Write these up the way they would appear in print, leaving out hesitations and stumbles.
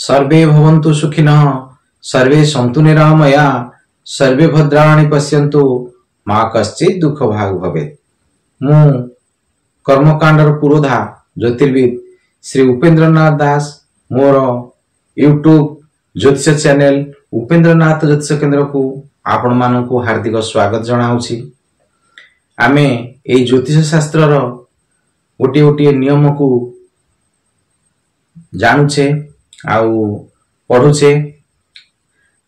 सर्वे भवन्तु सुखिनः सर्वे सन्तु निरामया सर्वे भद्राणि पश्यन्तु मा कश्चित् दुःख भाग भवेत्। मु कर्मकांडर पुरोधा ज्योतिर्विद श्री उपेन्द्रनाथ दास मोर यूट्यूब ज्योतिष चैनल उपेन्द्रनाथ ज्योतिष केन्द्र को आपण मानकु हार्दिक स्वागत जनाउछि। आमे ए ज्योतिष शास्त्र रो गोटे गोटे नियम को जानुछे आउ पढ़ुछे।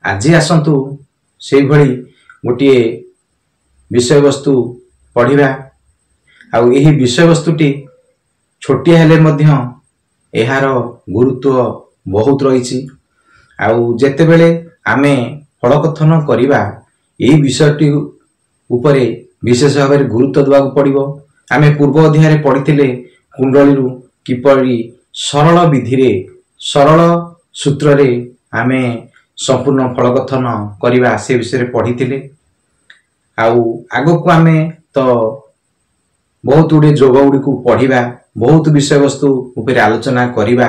आज आसंतु से भली गोटे विषय वस्तु पढ़िबा। आउ एही विषय वस्तुटी छोटिया हेले मध्य एहार गुरुत्व बहुत रही। आउ जेतेबेले आमे फलकथन करिबा एही विषयटी उपरे विशेष भाव में गुरुत्व देवा पड़ो। आमे पूर्व अध्याय रे पढ़िथिले कुंडली किपरि सरल विधि रे सरल सूत्र रे आमे संपूर्ण फलकथन करिबा से विषय रे पढ़िथिले। आउ आगो को आमे तो बहुत गुड़े जोग गुड़ी को पढ़िबा, बहुत विषय वस्तु ऊपर आलोचना करिबा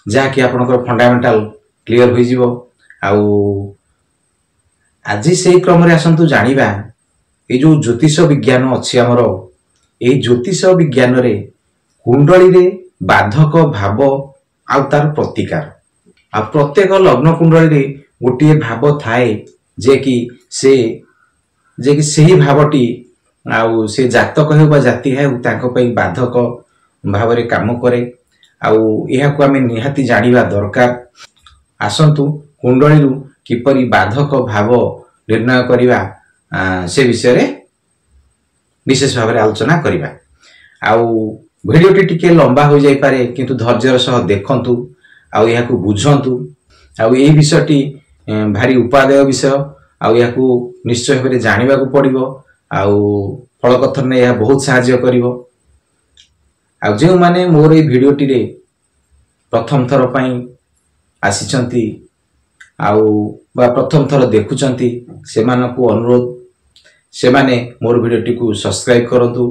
जहाँकि आपनकर फंडामेंटाल क्लियर हो जिवो। आउ आज से क्रम रे आसंतु जानिबा ए जो ज्योतिष विज्ञान अच्छी आमर ए ज्योतिष विज्ञान रे कुंडली रे बाधक भाव आउ तार प्रतिकार आ प्रत्येक लग्न कुंडली रे गोटे भाव थाए जे कि सही भावटी आउ से जातक हो जाति है तांको पई बाधक भाव रे काम करे। आउ एहा को हमें निहाती जानिबा दरकार। आसंतु कुंडली रु किपरि बाधक भाव निर्णय करिबा से विषय रे विशेष भाव में आलोचना करिबा। आउ भिडियोटी टिके लंबा हो जाई पारे किंतु धैर्यर सह देखंतु आउ एहा को बुझंतु। आउ एही विषयटी भारी उपादेय विषय आउ एहा को निश्चय भाव में जानिबा को पड़िबो। आउ फलकथन ने यह बहुत सहाय्य करिवो। आउ जे माने मोर ए भिडियोटी रे प्रथम थर पई आसीचंती आउ बा प्रथम थर देखुचंती सेमानकु अनुरोध से माने मोर भिडियोटी को सब्सक्राइब करंतु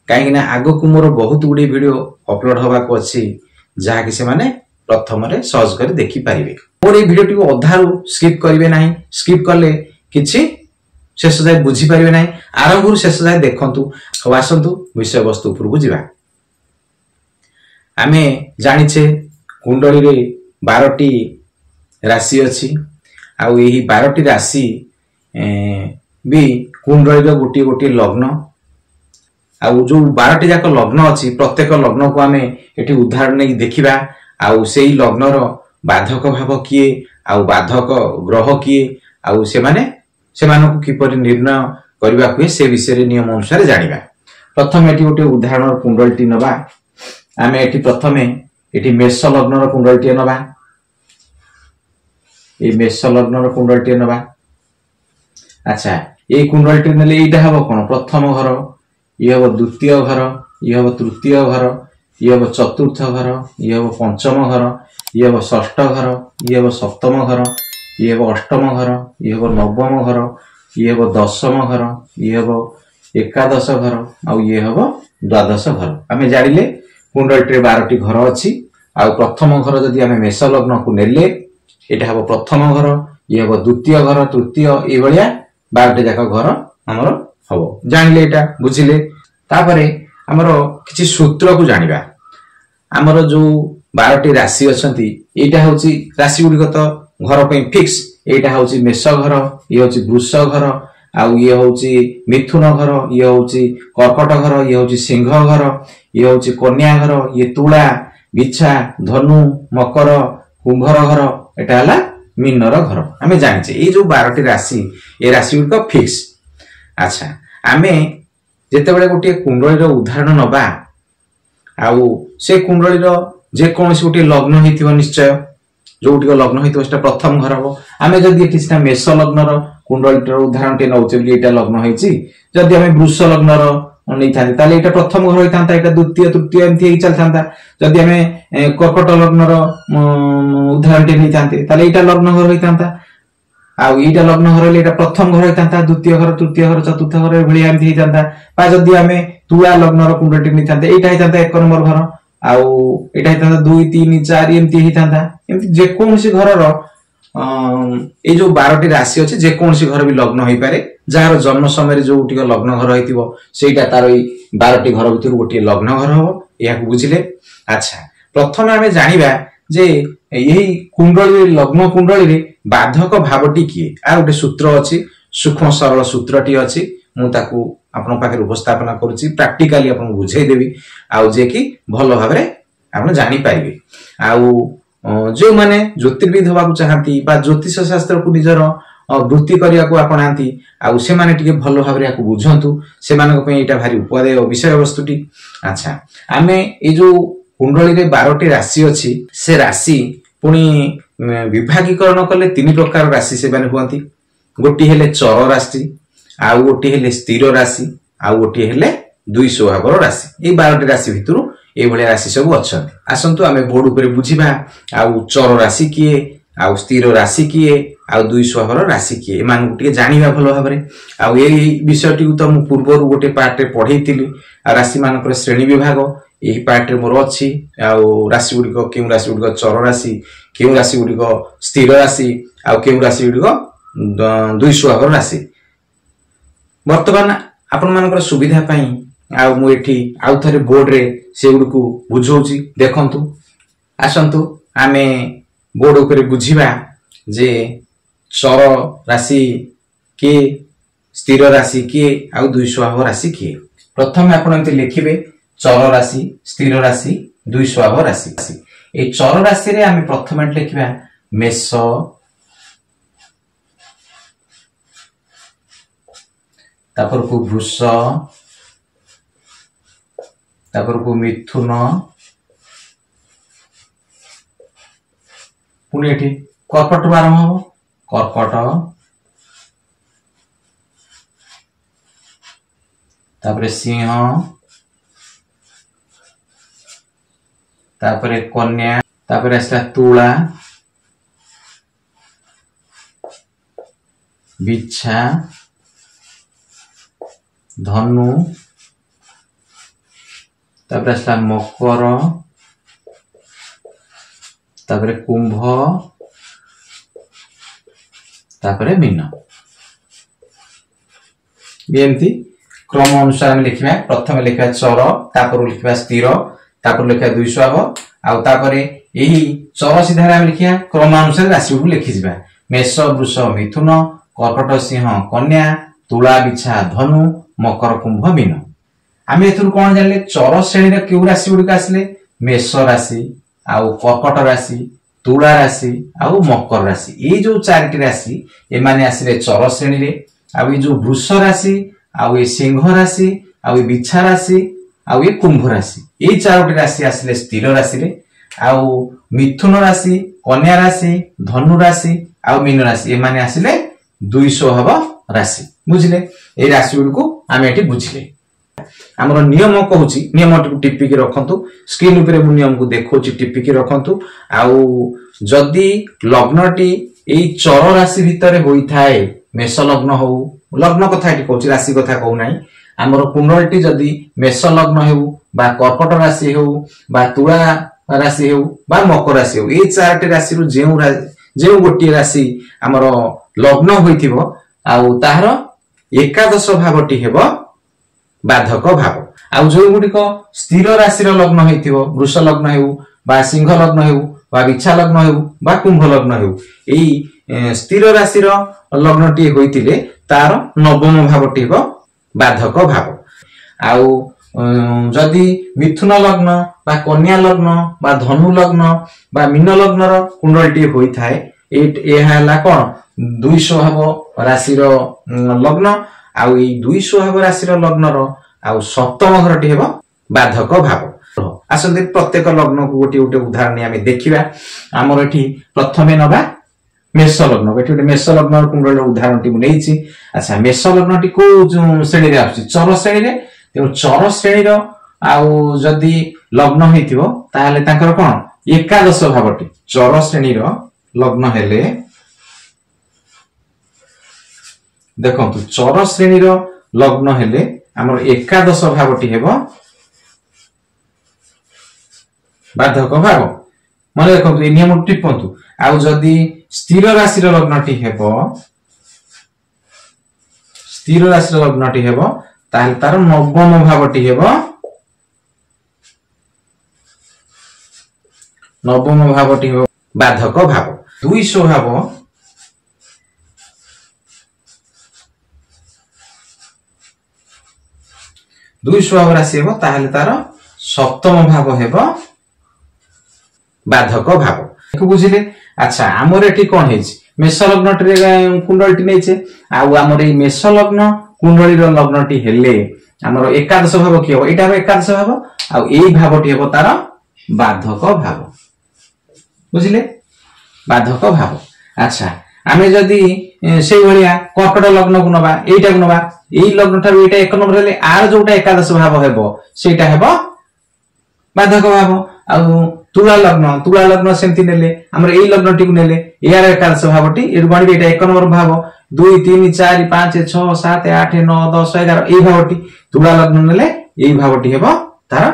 काहे ना आगो को मोर बहुत गुडी भिडियो अपलोड होबा को अछि जहा कि से माने प्रथम रे सर्च कर देखि पारिबे। मोर ए भिडियोटी को अधारु स्किप करिवे नाही। स्किप करले किछि शेष जाय बुझी पारिबे नाही। आरंभरु शेष जाय देखंतु। आसंतु विषय वस्तु उपर को जिबा। आमे जानिछे कुंडली रे 12टी राशि अछि। आउ एही 12टी राशि भी कुंडली गोटे गोटे लग्न आउ जो 12टी जाक लग्न अछि प्रत्येक लग्न को आमे एठी उदाहरण नै देखिबा। आउ सेही लग्न रो बाधक भाव किए आउ बाधक ग्रह किए आउ सेमानकु किपरि निर्णय करबा हुए से विषय रे नियम अनुसार जानिबा। प्रथम एठी गोटे उदाहरण कुंडलीटी नबा। आमे एठी प्रथमे एठी मेष लग्न रो कुंडलीटी नबा। ए मेष लग्न रो कुंडलीटी नबा। अच्छा ए कुंडलीटी नेले एटा हबो कोन प्रथम घर, ये हबो द्वितीय घर, ये हबो तृतीय घर, ये हबो चतुर्थ घर, ये हबो पंचम घर, ये हबो षष्ठ घर, ये हबो सप्तम घर, ये हबो अष्टम घर, ये हबो नवम घर, ये हबो दशम घर, ये हबो एकादश घर आ ये हबो द्वादश घर। आमे जानिले कुंडलीटी 12टी घर अछि। आ प्रथम घर जदि आमे मेष लग्न को नेले एटा हबो प्रथम घर, ये हबो द्वितीय घर, तृतीय ए भलिया 12टी जाक घर हमर हबो। जानिले एटा बुझिले तापरे हमर किछि सूत्र को जानिबा। हमर जो 12टी राशि अछंती एटा होची राशि गुडी तो घर पे फिक्स। एटा होची मेष घर, ये होची वृष घर, आउ ये होची मिथुन घर, ये होची कर्कट घर, ये होची सिंह घर, ये होची कन्या घर, ये तुला बिछा धनु मकर कुंभर घर, एटा हला मीनर घर। आमे जानिचे ए जो 12टी राशि ए राशि गुडी को फिक्स। अच्छा आमे जेतेबेले गोटे कुंडली रो उदाहरण नबा आउ से कुंडली रो जे कोनसी गोटे लग्न हेतिबो निश्चय जोटी को लग्न हेतिबो सेटा प्रथम घर हो। आमे जदि एठी सिना मेष लग्न रो कुंडली रो उदाहरण टे नउचे बली एटा लग्न हेछि। जदि आमे वृष लग्न रो नै थाते ताले एटा प्रथम घर होइतांता, एटा द्वितीय तृतीय एमथि हेइ चलतांता। जदि आमे कर्कट लग्न रो उदाहरण टे नै थाते ताले एटा लग्न घर होइतांता। आउ एटा लग्न घर ले एटा प्रथम घर होइतांता, द्वितीय घर तृतीय घर चतुर्थ घर भलिया एमथि हेइ जांता। बा जदि आमे तुला लग्न रो कुंडली नै थाते एटा हेइ जांता 1 नंबर घर। आउ एटा हेता 2 3 4 एमती हेता एमती जे कोनसी घरर ए जो 12टी राशि अछि जे कोनसी घर भी लग्न होई पारे जार जन्म समय रे जो टिक लग्न घर होइतिबो सेटा तार ई 12टी घर भितर गोटे लग्न घर हो या बुझिले। अच्छा प्रथमे हमें जानिबा जे यही कुंडली लग्न कुंडली रे बाधक भावटी किए आ गोटे सूत्र अछि सूक्ष्म सरल सूत्रटी अछि मु ताकू आपन पाखे उपस्थापन करूची प्रैक्टिकली आपन बुझाई देबी आ जे कि भलो भाबरे आपन जानि पाइबे। आ जो माने ज्योतिर्विद होबा चाहती बा ज्योतिष शास्त्र को निजर वृत्ति करिया को आपणांती आ से माने टिके भलो भाबरे याकू बुझंतु से माने को एटा भारी उपदेय विषय वस्तुटी। अच्छा आमे ए जो कुंडली रे 12टी राशि अछि से राशि पुनी विभागीकरण कले 3 प्रकार राशि से माने हुआंती गोटी हेले चर राशि आउ गोटी हेले स्थिर राशि आउ गोटी हेले 2 स्वभावर राशि ए 12टी राशि भितरु ए भले राशि सब अछन। आसंतु आमे बोर्ड ऊपर बुझिबा आउ चर राशि किए आउ स्थिर राशि किए आउ 2 स्वभावर राशि किए एमान गुटे जानिबा भलो भाबरे। आउ ए विषयटी तो मु पूर्वरु गोटे पार्ट रे पढैतिली आ राशि मानकर श्रेणी विभाग एही पार्ट रे मोर अछि आउ राशि गुडी केउ राशि गुडी चर राशि केउ राशि गुडी स्थिर राशि आउ केउ राशि गुडी 2 स्वभावर राशि। वर्तमान आपण मानकर सुविधा पई आउ मु एठी आउ थरे बोर्ड रे से गुडी को बुझौची देखंतु। आसंतु आमे बोर्ड ऊपर बुझिबा जे चर राशि के स्थिर राशि के आउ 2 स्वभाव राशि के। प्रथम आपण एते लिखिबे चर राशि स्थिर राशि 2 स्वभाव राशि। ए चर राशि रे आमे प्रथम एते लिखिबा मेष तापर को वृष तापर को मिथुन पुणी एठी कर्कट आरंभ हो कर्कट तापर सिंह तापर कन्या तापर आसला तुला बिच्छा धनु तापर आसला मकर तापर कुंभ तापर मीन एमती क्रम अनुसार हम लिखिबा। प्रथम लिखिबा चर तापर लिखिबा स्थिर तापर लिखिबा 2 स्वभाव आउ तापर एही चर सीधा हम लिखिया क्रम अनुसार राशि को लिखि जिबा मेष वृष मिथुन कर्कट सिंह कन्या तुला बिच्छा धनु मकर कुंभ मीन। आमे एथुर कोन जानले चर श्रेणी रे केउ राशि गुडी आसले मेष राशि आउ कर्कट राशि तुला राशि आउ मकर राशि ए जो 4टी राशि ए माने आसिले चर श्रेणी रे आउ ए जो वृष राशि आउ ए सिंह राशि आउ ए बिच्छा राशि आउ ए कुंभ राशि ए 4टी राशि आसिले स्थिर राशि रे आउ मिथुन राशि कन्या राशि धनु राशि आउ मीन राशि ए माने आसिले 2 स्वभाव राशि बुझिले। ए राशि गुडी को आमे एठी बुझिले। हमर नियम कहूची नियम टिपी के रखंतु स्क्रीन ऊपर मु नियम को देखौची टिपी के रखंतु आउ जदी लग्नटी एई चर राशि भितरे होई थाए मेष लग्न हो लग्न कथा एठी कहूची राशि कथा कहू नाही हमर कुंडलटी जदी मेष लग्न हेउ बा कर्कट राशि हेउ बा तुला राशि हेउ बा मकर राशि हेउ ए 4टी राशि रु जेउ गोटी राशि हमर लग्न होइथिबो आउ ताहार एकादश भावटी हेबो बाधक भाव आउ जो गुडिक स्थिर राशि लग्न होइथिबो वृष लग्न हेउ बा सिंह लग्न हेउ बा बिच्छा लग्न हेउ बा कुंभ लग्न हेउ एई स्थिर राशि लग्नटी होइतिले तार नवम भावटी हेबो बाधक भाव। आउ जदि मिथुन लग्न बा कन्या लग्न बा धनु लग्न बा मीन लग्न रो कुंडलटी होई थाए एहा हला कोन 2 स्वभाव राशि लग्न आउ ई 2 स्वभाव राशि लग्न रो आउ सप्तम घरटी हेबो बाधक भाव। आसंते प्रत्येक लग्न को गोटी गोटे उदाहरण आमे देखिबा। हमर एठी प्रथमे नबा मेष लग्न एठी गोटे मेष लग्न कुंडल उदाहरणटी मु नेइछि। अच्छा मेष लग्नटी को श्रेणी रे आछि चर श्रेणी रे ते चर श्रेणी रो आउ जदी लग्न हेतिबो ताले ताकर कोन एकादश भावटी चर श्रेणी रो लग्न हेले देखंतु चर श्रेणी रो लग्न हेले हमर एकादश भावटी हेबो बाधक भाव मन देखो ये नियम टिपंतु आउ जदि स्थिर राशि लग्नटी हेबो स्थिर राशि लग्नटी हेबो ताहले तार नवम भावटी हेबो नवम भावटी हेबो बाधक भाव 2 स्वभाव 2 स्वभाव राशि हेबो ताहले तार सप्तम भाव हेबो बाधक भाव को बुझिले। अच्छा हमर एठी कोन हेछि मेष लग्न कुंडलटी नैछे आउ हमर ए मेष लग्न कुंडली रो लग्नटी हेले हमर एकादश भाव कि हो एटा एकादश भाव आउ एई भावटी हेबो तार बाधक भाव बुझिले बाधक भाव। अच्छा आमे जदी सेई भलिया कर्कट लग्न को नबा एटा को नबा एई लग्न थार एटा एक नंबर हेले आर जोटा एकादश भाव हेबो सेटा हेबो बाधक भाव आउ तुला लग्न सेमति नेले हमर एई लग्नटी को नेले यार एकादश भावटी एरु गणिबे एटा एक नंबर भाव 2 3 4 5 6 7 8 9 10 11 एई भावटी तुला लग्न नेले एई भावटी हेबो तार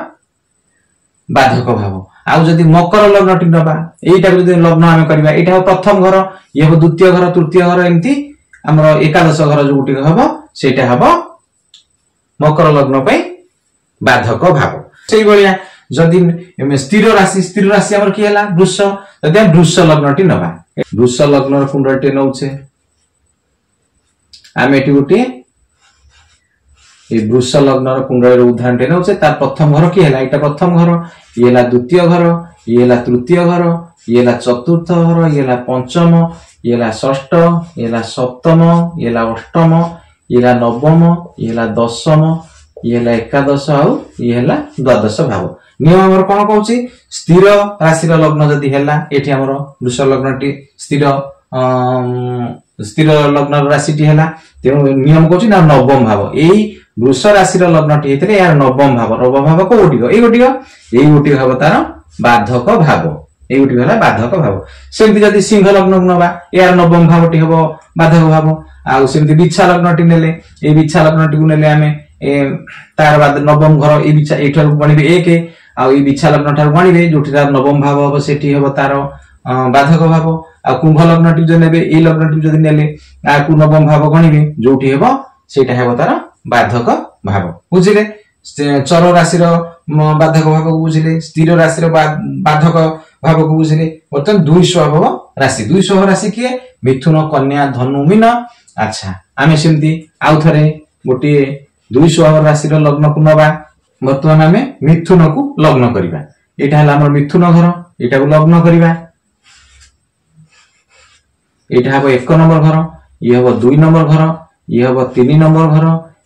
बाधक भाव। आउ जदि मकर लग्नटी नबा एटा जदि लग्न हम करबा एटा हो प्रथम घर ये हो द्वितीय घर तृतीय घर एमती हमर एकादश घर जोटी हबो सेटा हबो मकर लग्न पई बाधक भाव। सेई बलिया जदि स्थिर राशि हमर की हला वृष जदि हम वृष लग्नटी नबा वृष लग्न कुंडलटी नउछे हम एटी गुटी ए वृष लग्न कुंडली उदाहरण नउछे तार प्रथम घर की हला एटा प्रथम घर ये हला द्वितीय घर ये हला तृतीय घर ये हला चतुर्थ घर ये हला पंचम ये हला षष्ठ ये हला सप्तम ये हला अष्टम ये हला नवम ये हला दशम ये हला एकादश आउ ये हला द्वादश भाव। नियम हमर कोन कहउची स्थिर राशि लग्न जदि हेला एठी हमर वृष लग्नटी स्थिर लग्न राशिटी हेला तेनु नियम कहउची ना नवम भाव एई वृष राशि लग्नटी हेतले यार नवम भाव कोटिको एई गोटिको हबो तार बाधक भाव एई गोटिको हला बाधक भाव। सेमति जदि सिंह लग्न नबा यार नवम भावटी हबो बाधक भाव आउ सेमति बिच्छा लग्नटी नेले एई बिच्छा लग्नटी को नेले आमे तार बाद नवम घर एई बिच्छा एठर गणिबे 1 आउ ई बिच्छा लग्न ठार गणिबे जोठी तार नवम भाव हबो सेठी हबो तार बाधक भाव आ कुंभ लग्नटी जो नेबे ए लग्नटी जदि नेले आकु नवम भाव गणिबे जोठी हबो सेटा हबो तार बाधक भाव बुझिले। चर राशि रो बाधक भाव को बुझिले स्थिर राशि रो बाधक भाव को बुझिले। बर्तन 2 स्वभाव राशि किए मिथुन कन्या धनु मीन। अच्छा आमे सेमती आउ थरे गोटी 2 स्वभाव राशि रो लग्न को नबा वर्तमान आमे मिथुन को लग्न करिबा एटा हला हमर मिथुन घर एटा को लग्न करिबा एटा हबो 1 नंबर घर ये हबो 2 नंबर घर ये हबो 3 नंबर घर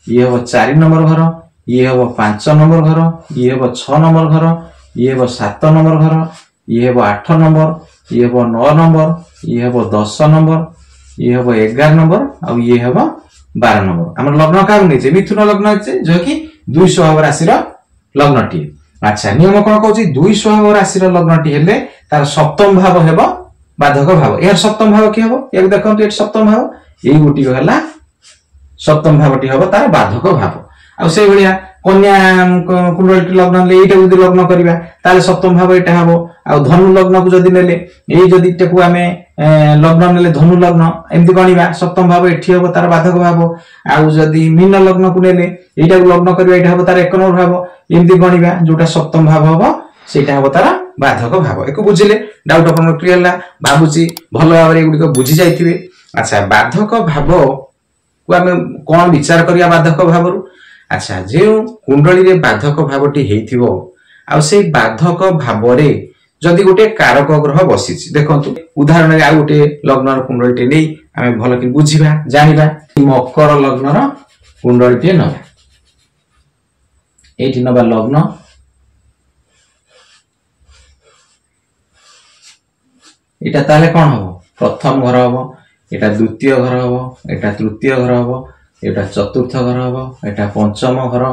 ये हबो 4 नंबर घर ये हबो 5 नंबर घर ये हबो 6 नंबर घर ये हबो 7 नंबर घर ये हबो 8 नंबर ये हबो 9 नंबर ये हबो 10 नंबर ये हबो 11 नंबर और ये हबो 12 नंबर हमर लग्न का नैछे मिथुन लग्न छै जो कि 2 स्वभाव राशि लग्नटी। अच्छा नियम कोन कहउची 2 स्वभाव राशि लग्नटी हेले तार सप्तम भाव हेबो बाधक भाव यार सप्तम भाव कि हेबो एक देखंतु एट सप्तम भाव एई गोटी हला सप्तम भावटी हेबो तार बाधक भाव। आ से भलिया कन्या कुंडलटी लग्न ले एटा जदि लग्न करिबा ताले सप्तम भाव एटा हेबो आ धनु लग्न को जदि नेले एई जदि टेकु आमे लग्न नेले धनु लग्न एमति गणिबा सप्तम भाव एठी हेबो तार बाधक भाव आ जदि मीन लग्न को नेले एटा को लग्न करिबा एटा हेबो तार 1 नंबर भाव एमति गणिबा जोटा सप्तम भाव हेबो सेटा हेबो तार बाधक भाव। एको बुझिले डाउट अपन क्लियर ला भाबुची भलो भाबरे गुडी को बुझी जाइथिबे। अच्छा बाधक भाव को आमे कोन विचार करिया बाधक भावरु। अच्छा जे कुंडली रे बाधक भावटी हेइथिबो आ से बाधक भावरे जदि गोटे कारक ग्रह बसिछि देखंतु उदाहरण रे आ गोटे लग्न कुंडलीटे नै आमे भलो कि बुझिबा जानिबा मकर लग्न रो कुंडलीटे न एठी नबा लग्न एटा ताले कोन हबो प्रथम घर हबो एटा द्वितीय घर हबो एटा तृतीय घर हबो एटा चतुर्थ घर हबो एटा पंचम घर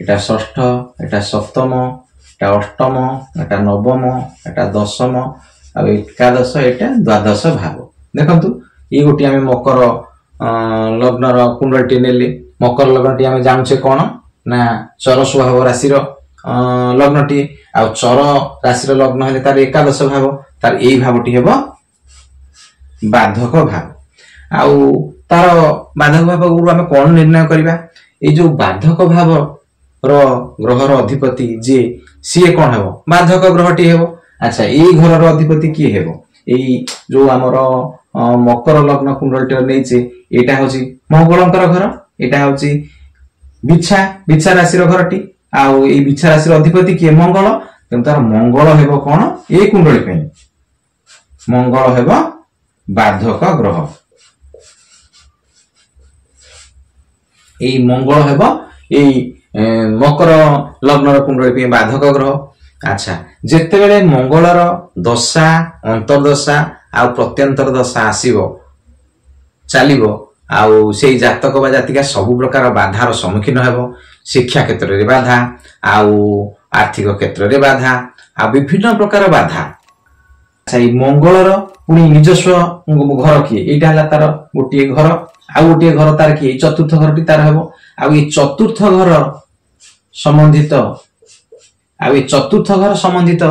एटा षष्ठ एटा सप्तम एटा अष्टम एटा नवम एटा दशम आ एकादश एटा द्वादश भाव। देखंतु ई गोटी आमे मकर लग्न रो कुंडलटी नेले मकर लग्नटी आमे जानछे कोन ना चर स्वभाव राशि रो लग्नटी ଆଉ ଚର ରାଶିର लग्न हेले तार एकादश भाव तार एई भावटी हेबो बाधक भाव आउ तार बाधक भाव गुरु आमे कोन निर्णय करिबा ए जो बाधक भाव रो ग्रहर अधिपति जे सीए कोन हेबो बाधक ग्रहटी हेबो अच्छा एई घरर अधिपति की हेबो एई जो हमरो मकर लग्न कुंडलटी नेइचे एटा होची मंगलंकर घर एटा होची बिच्छा राशि घरटी आउ ए बिच्छा राशि अधिपति किए मंगल तेणु तार मंगल हेबो कोन ए कुंडली पे मंगल हेबो बाधक ग्रह ए मंगल हेबो ए मकर लग्न कुंडली पे बाधक ग्रह अच्छा जेते बेले मंगलर दशा अंतर्दशा आ प्रत्यंतर दशा आसीबो चलिबो आउ से जातक बा जातिका सब प्रकार बाधार सम्मुखीन हेबो शिक्षा क्षेत्र रे बाधा आउ आर्थिक क्षेत्र रे बाधा आ विभिन्न प्रकार बाधा अच्छा ई मंगलर पुनी निजस्व घर किए एटा हला तार गोटे घर आ गोटे घर तार किए चतुर्थ घरटी तार हेबो आ ई चतुर्थ घर संबंधित आ ई चतुर्थ घर संबंधित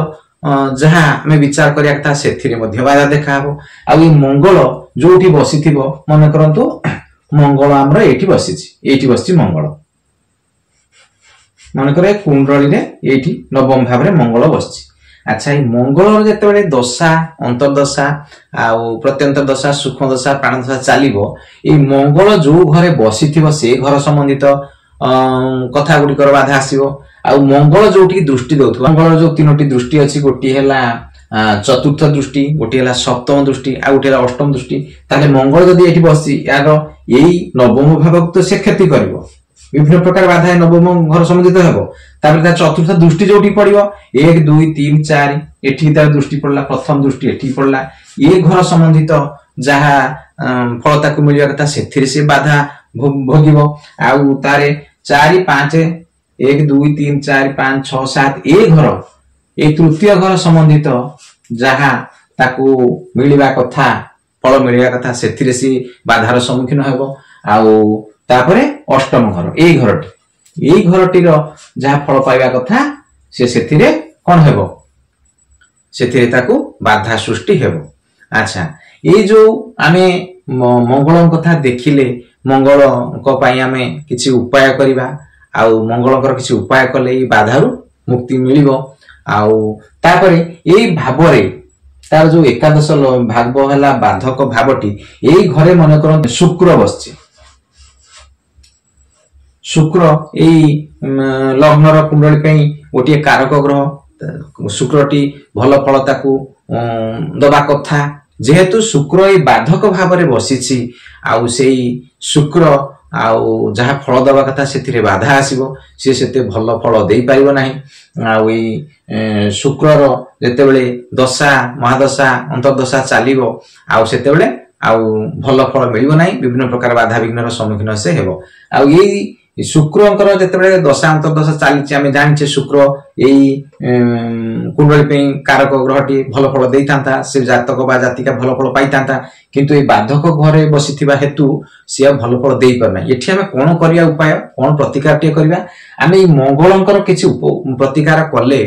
जहां हमें विचार करिया कथा सेथिरे मध्ये बाधा देखा हबो आ ई मंगल जोठी बसिथिबो मन करंतु मंगल हमर एठी बसिछि मंगल मन करे कुंडली रे एठी नवम भाव रे मंगल बसिछि अच्छा ई मंगल जेते बेले दशा अंतर्दशा आ प्रत्यंतर दशा सूक्ष्म दशा प्राण दशा चलिबो ई मंगल जो घरे बसिथिबो से घर संबंधित कथा गुडी कर बाधा आसीबो आ मंगल जोठी दृष्टि दउथबो मंगल जो तीनोटी दृष्टि अछि गोटी हैला चतुर्थ दृष्टि गोटी हैला सप्तम दृष्टि आ गोटी हैला अष्टम दृष्टि ताले मंगल जदी एठी बसि यार एई नवम भावक तो से क्षति करबो विभिन्न प्रकार बाधा नवम घर संबंधित हेबो तापर ता चतुर्थ दृष्टि जोठी पड़िबो 1 2 3 4 एठी तार दृष्टि पड़ला प्रथम दृष्टि एठी पड़ला ए घर संबंधित जहा फलता को मिलिया कथा सेथिरे से बाधा भोगिबो आउ तारे 4 5 1 2 3 4 5 6 7 ए घर ए तृतीय घर संबंधित जहा ताकू मिलिबा कथा फल मिलिया कथा सेथिरे से बाधार सम्मुखीन हेबो आउ तापरे अष्टम घर ए घरटी रो जहा फल पाइबा कथा से सेथिरे कोन हेबो सेथिरे ताकू बाधा सृष्टि हेबो अच्छा ए जो आमे मंगल कथा देखिले मंगल को पई आमे किछि उपाय करिबा आउ मंगलकर किछि उपाय कले ई बाधारु मुक्ति मिलिबो आउ तापरे एई भाबरे तार जो एकादश भाग हला बाधक भावटी एई घरे मन कर शुक्र बसछि शुक्र एई लग्नर कुंडली पई गोटे कारक ग्रह शुक्रटी भल फलता को दबा कथा जेहेतु शुक्र ए बाधक भाव रे बसिछि आउ सेई शुक्र आउ जहा फल दबा कथा सेथिरे बाधा आसीबो से सेते भल फल देई पाइबो नाही आउ ए शुक्रर जेते बेले दशा महादशा अंतर्दशा चलिबो आउ सेते बेले आउ भल फल मिलिबो नाही विभिन्न प्रकार बाधा विघ्नर सम्मुखीन से हेबो आउ एई शुक्रंकर जेते बेले दशा अंतर्दशा चलिछि आमे जानिछे शुक्र एई कुंडली पे कारक ग्रहटी भल फल देइतांता से जातक बा जातिका भल फल पाइतांता किंतु ए बाधक घरे बसिथिबा हेतु से भल फल देई परना एठी हमें कोन करिया उपाय कोन प्रतिकारटी करिबा आमे मंगलंकर किछि प्रतिकार कले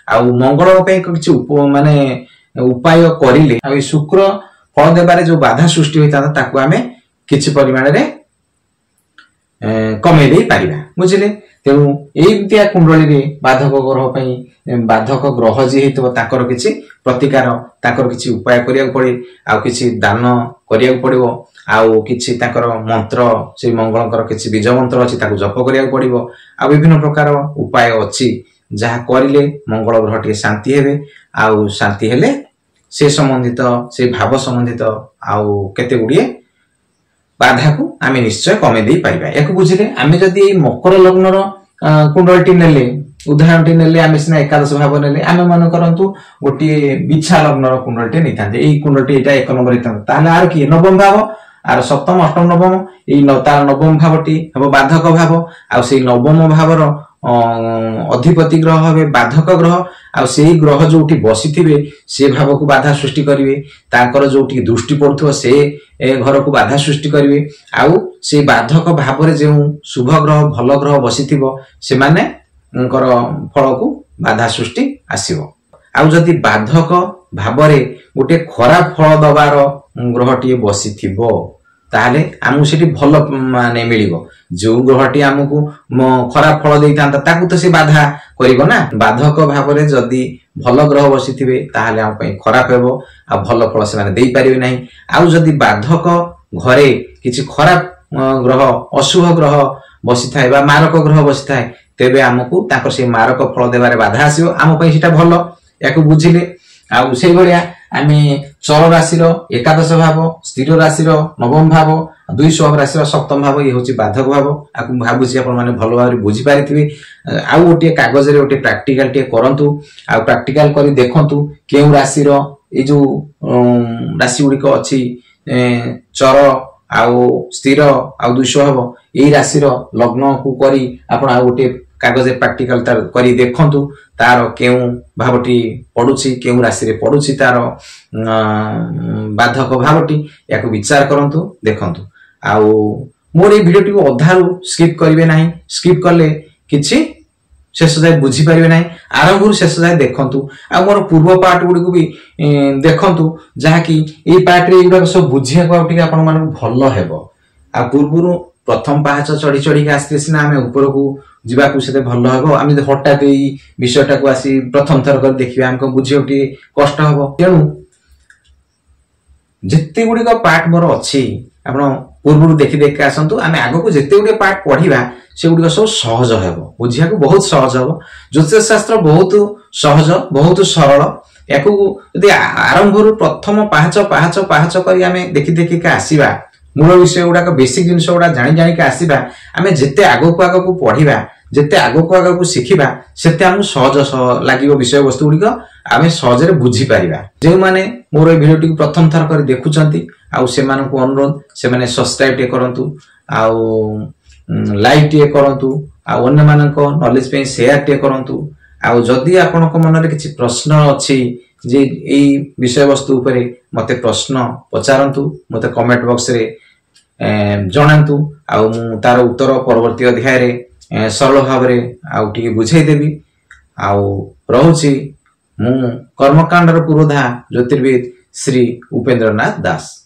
आ मंगल पे किछि माने उपाय करिले आ शुक्र फल देबारे जो बाधा सृष्टि होइतांता ताकू आमे किछि परिमाण रे कमे दे पारिबा बुझिले तेणु एइतिया कुंडली रे बाधक ग्रह पई बाधक ग्रह जे हेतबो ताकर किछि प्रतिकार ताकर किछि उपाय करिया पड़े आ किछि दान करिया पड़िबो आ किछि ताकर मंत्र से मंगलंकर किछि बीज मंत्र अछि ताकू जप करिया पड़िबो आ विभिन्न प्रकार उपाय अछि जहा करिले मंगल ग्रह टे शांति हेबे आ शांति हेले से संबंधित से भाव संबंधित आ केते गुडिये बाधा को आमे निश्चय कमे दे पाइबा एको बुझिले आमे जदी मकर लग्नर कुंडलटी नेले उदाहरणटी नेले आमे सिना एकादश भाव नेले आमे मन करंतु गोटी बिच्छा लग्नर कुंडलटी नितांते एई कुंडलटी एटा एक नंबर हितांते ताले आर की नवम भाव आर सप्तम अष्टम नवम एई तार नवम भावटी हेबो बाधक भाव आ सेई नवम भावर अधिपति ग्रह हबे बाधक ग्रह आ सेई ग्रह जोटी बसिथिबे से भाव को बाधा सृष्टि करिवे तांकर जोटी दृष्टि पड़थो से घर को बाधा सृष्टि करिवे आउ से बाधक भाव रे जे शुभ ग्रह भल ग्रह बसिथिबो से माने फल को बाधा सृष्टि आसीबो आउ जदि बाधक भाबरे गोटे खराब फल दबार ग्रहटी बसिथिबो ताले आमु सेठी भल माने मिलिबो जो ग्रहटी आमको खराब फल देइतांता ताकू तो से बाधा करिवो ना बाधक भाबरे जदि भल ग्रह बसिथिबे ताले आम पई खराब हेबो आ भल फल से माने देई परिबे नाही आउ जदि बाधक घरे किछि खराब ग्रह अशुभ ग्रह बसी थाए बा मारक ग्रह बसी थाए तेबे आमको ताकर से मारक फल देबारे बाधा आसीबो आम पई सेटा भल याकू बुझिले आउ से भलिया आमे चर राशि रो एकादश भाव स्थिर राशि रो नवम भाव द्विस्वभाव राशि रो सप्तम भाव ये होची बाधक भाव आकु भाबुची आपण माने भलो भाबरे बुझी पारिथिबे आउ ओटे कागज रे ओटे प्रैक्टिकल टे करंतु आउ प्रैक्टिकल करी देखंतु केउ राशि रो ए जो राशि गुडी को अछि चर आउ स्थिर आउ द्विस्वभाव ए राशि रो लग्न को करी आपण आउ ओटे कागज प्रैक्टिकल तार करी देखंतु तार केउ भावटी पडुची केउ राशि रे पडुची तार बाधक भावटी याको विचार करंतु देखंतु आउ मोर ए वीडियो को अधारु स्किप करिवे नाही स्किप करले किछि शेष जाय बुझी परिवे नाही आरंभरु शेष जाय देखंतु आ मोर पूर्व पार्ट गुडी को भी देखंतु जहा कि ए पार्ट रे एगुडा सब बुझिया को टिके आपण माने भलो हेबो आ पूर्वरु प्रथम पाहाच चढ़ी चढ़ी के आस्ते सिना आमे ऊपर को जीवा को सेते भलो हबो आमे हठात एई विषयटा को आसी प्रथम थर कर देखिबा हमको बुझियो टी कष्ट हबो तेनु जत्ते गुडी का पार्ट मोर अछि आपण पूर्वरु देखि देख आसंतु आमे आगो को जत्ते गुडी पार्ट पढिबा से गुडी सब सहज हेबो बुझिया को बहुत सहज हबो ज्योतिष शास्त्र बहुत सहज बहुत सरल याकू यदि आरंभरु प्रथम पाहाच पाहाच पाहाच करी आमे देखि देखि के आसीबा मूल विषय गुडा बेसिक जिनस गुडा जानि जानि के आसीबा आमे जत्ते आगो को पढिबा जत्ते आगो को शिखिबा सेते हम सहज लागिवो विषय वस्तु गुडी को आमे सहज रे बुझी पारिबा जे माने मोर ए वीडियो टी प्रथम थर कर देखुचंती आउ से माने को अनुरोध से माने सब्सक्राइब टे करंतु आउ लाइक टे करंतु आउ अन्य माने को नॉलेज पे शेयर टे करंतु आउ जदी आपन को मन रे किछि प्रश्न अछि जे एई विषय वस्तु उपरे मते प्रश्न पचारंतु मते कमेंट बॉक्स रे जणांतु आउ मु तार उत्तर परवर्ती अध्याय रे सरल भाव रे आउ टिके बुझाई देबी आउ रहउची मु कर्मकांडर पुरोधा ज्योतिर्विद श्री उपेंद्रनाथ दास।